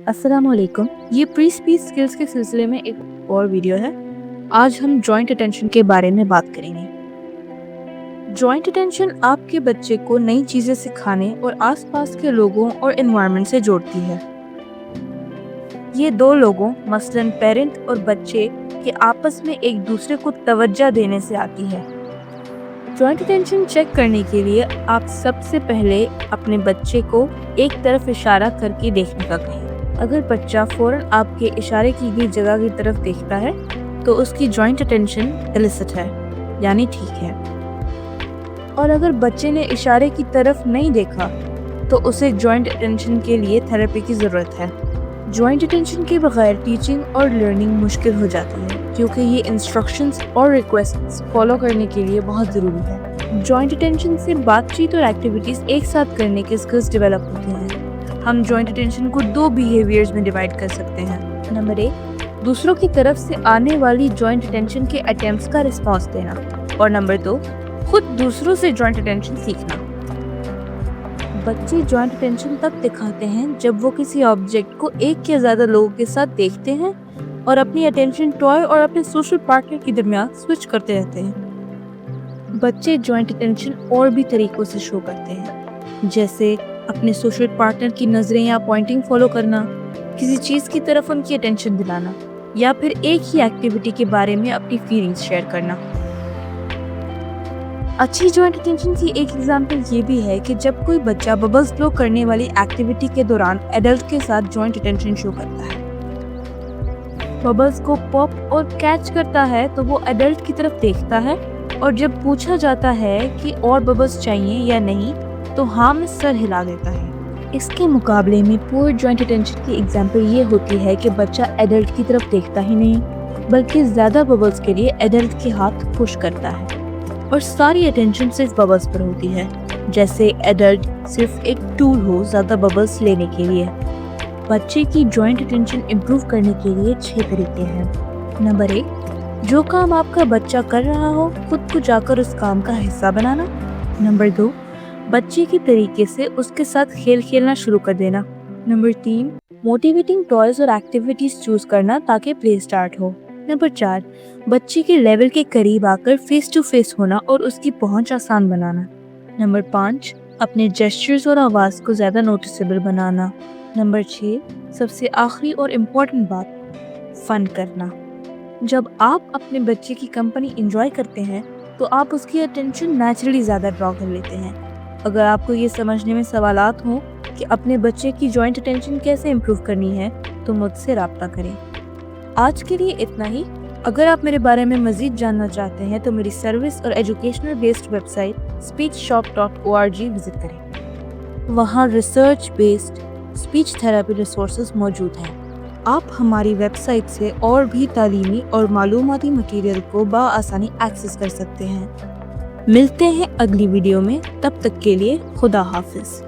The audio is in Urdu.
السلام علیکم. یہ پری اسپیچ اسکلز کے سلسلے میں ایک اور ویڈیو ہے. آج ہم جوائنٹ اٹینشن کے بارے میں بات کریں گے. جوائنٹ اٹینشن آپ کے بچے کو نئی چیزیں سکھانے اور آس پاس کے لوگوں اور انوائرمنٹ سے جوڑتی ہے. یہ دو لوگوں مثلاً پیرنٹ اور بچے کے آپس میں ایک دوسرے کو توجہ دینے سے آتی ہے. جوائنٹ اٹینشن چیک کرنے کے لیے آپ سب سے پہلے اپنے بچے کو ایک طرف اشارہ کر کے دیکھنے کا کہیں. اگر بچہ فوراً آپ کے اشارے کی گئی جگہ کی طرف دیکھتا ہے تو اس کی جوائنٹ اٹینشن ایلسٹ ہے، یعنی ٹھیک ہے. اور اگر بچے نے اشارے کی طرف نہیں دیکھا تو اسے جوائنٹ اٹینشن کے لیے تھراپی کی ضرورت ہے. جوائنٹ اٹینشن کے بغیر ٹیچنگ اور لرننگ مشکل ہو جاتی ہے کیونکہ یہ انسٹرکشنز اور ریکویسٹس فالو کرنے کے لیے بہت ضروری ہے. جوائنٹ اٹینشن سے بات چیت اور ایکٹیویٹیز ایک ساتھ کرنے کے اسکلز ڈیولپ ہوتے ہیں. ہم جوائنٹ اٹینشن کو دو بیہیویئرز میں ڈیوائیڈ کر سکتے ہیں. نمبر 1، دوسروں کی طرف سے آنے والی جوائنٹ اٹینشن کے اٹیمپٹس کا رسپانس دینا. اور نمبر 2، خود دوسروں سے جوائنٹ اٹینشن سیکھنا. بچے جوائنٹ اٹینشن تب دکھاتے ہیں جب وہ کسی آبجیکٹ کو ایک یا زیادہ لوگوں کے ساتھ دیکھتے ہیں اور اپنی اٹینشن ٹوائے اور اپنے سوشل پارٹنر کے درمیان سوئچ کرتے رہتے ہیں. بچے جوائنٹ اٹینشن اور بھی طریقوں سے شو کرتے ہیں، جیسے اپنے سوشل پارٹنر کی نظریں یا پوائنٹنگ فالو کرنا، کسی چیز کی طرف ان کی اٹینشن دلانا، یا پھر ایک ہی ایکٹیویٹی کے بارے میں اپنی فیلنگز شیئر کرنا. اچھی جوائنٹ اٹینشن کی ایک ایگزامپل یہ بھی ہے کہ جب کوئی بچہ ببلز بلو کرنے والی ایکٹیویٹی کے دوران ایڈلٹ کے ساتھ جوائنٹ اٹینشن شو کرتا ہے. ببلز کو پاپ اور کیچ کرتا ہے تو وہ ایڈلٹ کی طرف دیکھتا ہے، اور جب پوچھا جاتا ہے کہ اور ببلز چاہیے یا نہیں تو ہاں میں سر ہلا دیتا ہے. اس کے مقابلے میں پور جوائنٹ اٹینشن کی ایگزامپل یہ ہوتی ہے کہ بچہ ایڈلٹ کی طرف دیکھتا ہی نہیں بلکہ زیادہ ببلز کے لیے ایڈلٹ کے ہاتھ پش کرتا ہے، اور ساری اٹینشن صرف ببلز پر ہوتی ہے، جیسے ایڈلٹ صرف ایک ٹول ہو زیادہ ببلز لینے کے لیے. بچے کی جوائنٹ اٹینشن امپروو کرنے کے لیے 6 طریقے ہیں. نمبر 1، جو کام آپ کا بچہ کر رہا ہو خود کو جا کر اس کام کا حصہ بنانا. نمبر 2، بچے کے طریقے سے اس کے ساتھ کھیل کھیلنا شروع کر دینا. نمبر 3، موٹیویٹنگ ٹوائز اور ایکٹیویٹیز چوز کرنا تاکہ پلے سٹارٹ ہو. نمبر 4، بچے کے لیول کے قریب آ کر فیس ٹو فیس ہونا اور اس کی پہنچ آسان بنانا. نمبر 5، اپنے جیسچرز اور آواز کو زیادہ نوٹسیبل بنانا. نمبر 6، سب سے آخری اور امپورٹنٹ بات، فن کرنا. جب آپ اپنے بچے کی کمپنی انجوائے کرتے ہیں تو آپ اس کی اٹینشن نیچرلی زیادہ ڈرا کر لیتے ہیں. اگر آپ کو یہ سمجھنے میں سوالات ہوں کہ اپنے بچے کی جوائنٹ اٹینشن کیسے امپروو کرنی ہے تو مجھ سے رابطہ کریں. آج کے لیے اتنا ہی. اگر آپ میرے بارے میں مزید جاننا چاہتے ہیں تو میری سروس اور educational based website speechshop.org visit کریں. وہاں research based speech therapy resources موجود ہیں. آپ ہماری ویب سائٹ سے اور بھی تعلیمی اور معلوماتی مٹیریل کو بآسانی ایکسس کر سکتے ہیں. ملتے ہیں اگلی ویڈیو میں، تب تک کے لیے خدا حافظ.